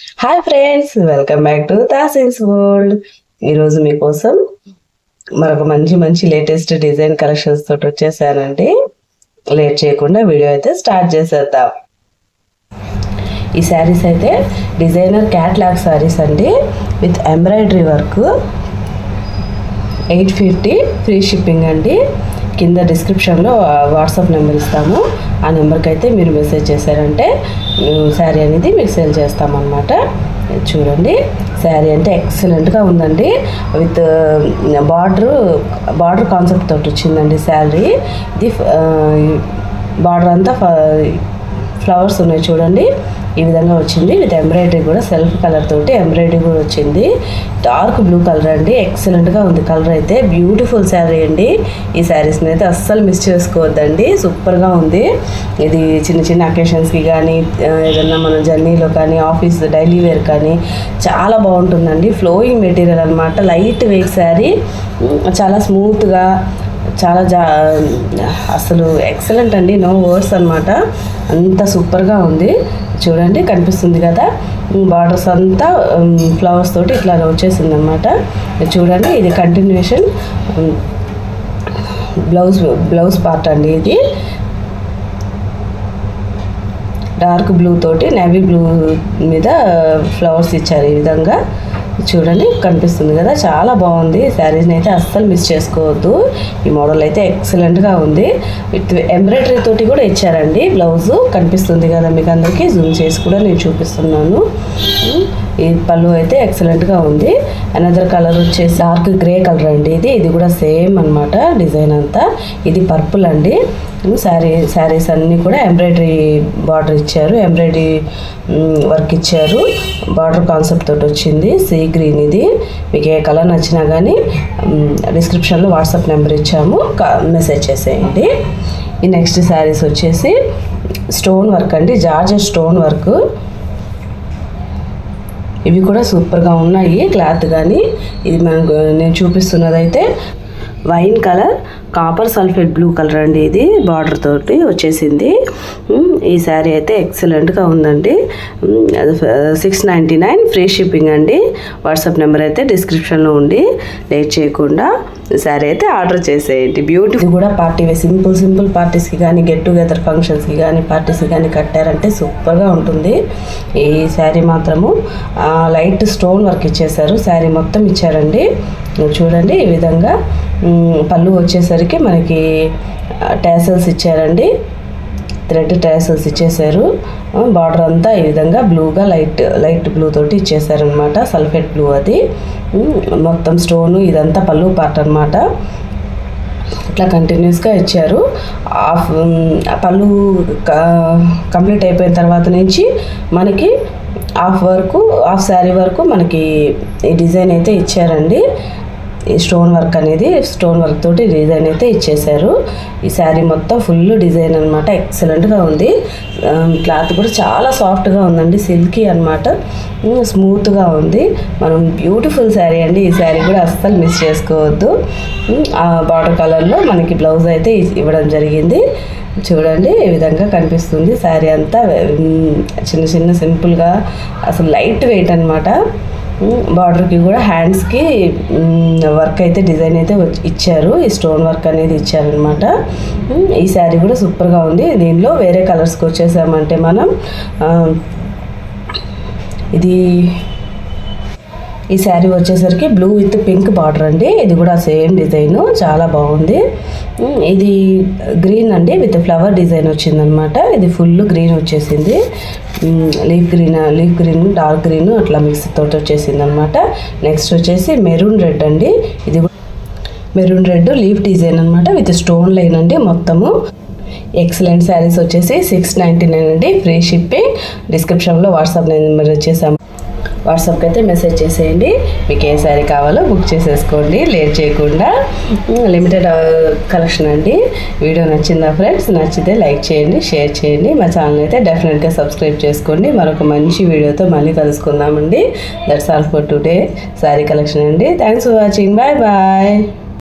Hi friends, welcome back to Tasin's world. ఈరోజు మీకోసం మరొక మంచి లేటెస్ట్ డిజైన్ కలెక్షన్స్ తోటి వచ్చేసానండి. లేట్ చేయకుండా వీడియో అయితే స్టార్ట్ చేసేద్దాం. ఈ శారీస్ అయితే డిజైనర్ క్యాట్లాగ్ శారీస్ అండి, with embroidery work. 850 free shipping అండి. కింద డిస్క్రిప్షన్లో వాట్సాప్ నెంబర్ ఇస్తాము. ఆ నెంబర్కి అయితే మీరు మెసేజ్ చేశారంటే శారీ అనేది మీకు సేల్ చేస్తామన్నమాట. చూడండి, శారీ అంటే ఎక్సలెంట్గా ఉందండి. విత్ బార్డర్ కాన్సెప్ట్ తోటి వచ్చిందండి శారీ. ఇది బార్డర్ అంతా ఫ్లవర్స్ ఉన్నాయి చూడండి, ఈ విధంగా వచ్చింది. విత్ ఎంబ్రాయిడరీ కూడా సెల్ఫ్ కలర్ తోటి ఎంబ్రాయిడరీ కూడా వచ్చింది. డార్క్ బ్లూ కలర్ అండి, ఎక్సలెంట్గా ఉంది కలర్ అయితే. బ్యూటిఫుల్ శారీ అండి. ఈ శారీస్ని అయితే అస్సలు మిస్ చేసుకోవద్దండి, సూపర్గా ఉంది. ఇది చిన్న అకేషన్స్కి కానీ, ఏదన్నా మన జర్నీలో కానీ, ఆఫీస్ డైలీ వేర్ కానీ చాలా బాగుంటుందండి. ఫ్లోయింగ్ మెటీరియల్ అనమాట, లైట్ వెయిట్ శారీ, చాలా స్మూత్గా, చాలా అసలు ఎక్సలెంట్ అండి, నో వర్డ్స్ అనమాట. అంత సూపర్గా ఉంది. చూడండి, కనిపిస్తుంది కదా, బార్డర్స్ అంతా ఫ్లవర్స్ తోటి ఇట్లా వచ్చేసింది అనమాట. చూడండి, ఇది కంటిన్యూషన్ బ్లౌజ్ పార్ట్ అండి. ఇది డార్క్ బ్లూ తోటి నేవీ బ్లూ మీద ఫ్లవర్స్ ఇచ్చారు ఈ విధంగా. చూడండి, కనిపిస్తుంది కదా, చాలా బాగుంది. శారీస్ని అయితే అస్సలు మిస్ చేసుకోవద్దు. ఈ మోడల్ అయితే ఎక్సలెంట్గా ఉంది. విత్ ఎంబ్రాయిడరీ తోటి కూడా ఇచ్చారండి బ్లౌజు. కనిపిస్తుంది కదా మీకు అందరికీ, జూమ్ చేసి కూడా నేను చూపిస్తున్నాను. ఈ పళ్ళు అయితే ఎక్సలెంట్గా ఉంది. అనదర్ కలర్ వచ్చేసి డార్క్ గ్రే కలర్ అండి. ఇది కూడా సేమ్ అనమాట డిజైన్ అంతా. ఇది పర్పుల్ అండి. శారీస్ అన్నీ కూడా ఎంబ్రాయిడరీ బార్డర్ ఇచ్చారు, ఎంబ్రాయిడరీ వర్క్ ఇచ్చారు. బార్డర్ కాన్సెప్ట్ తోటి వచ్చింది. Sea green. ఇది మీకు ఏ కలర్ నచ్చినా కానీ డిస్క్రిప్షన్లో వాట్సాప్ నెంబర్ ఇచ్చాము, మెసేజ్ చేసేయండి. ఈ నెక్స్ట్ శారీస్ వచ్చేసి స్టోన్ వర్క్ అండి, జార్జెట్ స్టోన్ వర్క్. ఇవి కూడా సూపర్గా ఉన్నాయి క్లాత్ కానీ. ఇది నేను చూపిస్తున్నదైతే wine colour copper sulphate blue colour అండి. ఇది బార్డర్ తోటి వచ్చేసింది. ఈ శారీ అయితే ఎక్సలెంట్గా ఉందండి. 699 ఫ్రీ షిప్పింగ్ అండి. వాట్సాప్ నెంబర్ అయితే డిస్క్రిప్షన్లో ఉంది. లేట్ చేయకుండా శారీ అయితే ఆర్డర్ చేసేయండి. బ్యూటిఫుల్ కూడా పార్టీ వేర్, సింపుల్ పార్టీస్కి కానీ, గెట్ టుగెదర్ ఫంక్షన్స్కి కానీ, పార్టీస్కి కానీ కట్టారంటే సూపర్గా ఉంటుంది. ఈ శారీ మాత్రము లైట్ స్టోన్ వర్క్ ఇచ్చేసారు, శారీ మొత్తం ఇచ్చారండి. చూడండి, ఈ విధంగా పళ్ళు వచ్చేసరికి మనకి టాసల్స్ ఇచ్చారండి, థ్రెడ్ టాసల్స్ ఇచ్చేసారు. బార్డర్ అంతా ఈ విధంగా బ్లూగా లైట్ బ్లూ తోటి ఇచ్చేసారు అనమాట, సల్ఫేట్ బ్లూ. అది మొత్తం స్టోను, ఇదంతా పళ్ళు పార్ట్ అనమాట. ఇట్లా కంటిన్యూస్గా ఇచ్చారు. పళ్ళు కంప్లీట్ అయిపోయిన తర్వాత నుంచి మనకి హాఫ్ శారీ వరకు మనకి ఈ డిజైన్ అయితే ఇచ్చారండి. ఈ స్టోన్ వర్క్ తోటి డిజైన్ అయితే ఇచ్చేసారు. ఈ శారీ మొత్తం ఫుల్ డిజైన్ అనమాట, ఎక్సలెంట్గా ఉంది. క్లాత్ కూడా చాలా సాఫ్ట్గా ఉందండి, సిల్కీ అనమాట, స్మూత్గా ఉంది. మనం బ్యూటిఫుల్ శారీ అండి. ఈ శారీ కూడా అస్సలు మిస్ చేసుకోవద్దు. ఆ బార్డర్ కలర్లో మనకి బ్లౌజ్ అయితే ఇవ్వడం జరిగింది. చూడండి, ఈ విధంగా కనిపిస్తుంది శారీ అంతా. చిన్న సింపుల్గా, అసలు లైట్ వెయిట్ అనమాట. బార్డర్కి కూడా హ్యాండ్స్కి వర్క్ అయితే డిజైన్ అయితే ఇచ్చారు. ఈ స్టోన్ వర్క్ అనేది ఇచ్చారనమాట. ఈ శారీ కూడా సూపర్గా ఉంది. దీనిలో వేరే కలర్స్కి వచ్చేసామంటే మనం ఈ శారీ వచ్చేసరికి బ్లూ విత్ పింక్ బార్డర్ అండి. ఇది కూడా సేమ్ డిజైన్, చాలా బాగుంది. ఇది గ్రీన్ అండి, విత్ ఫ్లవర్ డిజైన్ వచ్చిందనమాట. ఇది ఫుల్ గ్రీన్ వచ్చేసింది. లీఫ్ గ్రీన్ డార్క్ గ్రీన్ అట్లా మిక్స్ తోటి వచ్చేసింది అనమాట. నెక్స్ట్ వచ్చేసి మెరూన్ రెడ్ అండి. ఇది మెరూన్ రెడ్ లీఫ్ డిజైన్ అనమాట, విత్ స్టోన్ లైన్ అండి మొత్తము. ఎక్సలెంట్ శారీస్ వచ్చేసి 699 అండి, ఫ్రీ షిప్పింగ్. డిస్క్రిప్షన్లో వాట్సాప్ నెంబర్ వచ్చేసాము, వాట్సాప్కి అయితే మెసేజ్ చేసేయండి. మీకు ఏ శారీ కావాలో బుక్ చేసేసుకోండి లేట్ చేయకుండా. లిమిటెడ్ కలెక్షన్ అండి. వీడియో నచ్చిందా ఫ్రెండ్స్? నచ్చితే లైక్ చేయండి, షేర్ చేయండి. మా ఛానల్ అయితే డెఫినెట్గా సబ్స్క్రైబ్ చేసుకోండి. మరొక మంచి వీడియోతో మళ్ళీ కలుసుకుందామండి. That's all for today sari collection అండి. Thanks for watching. Bye bye.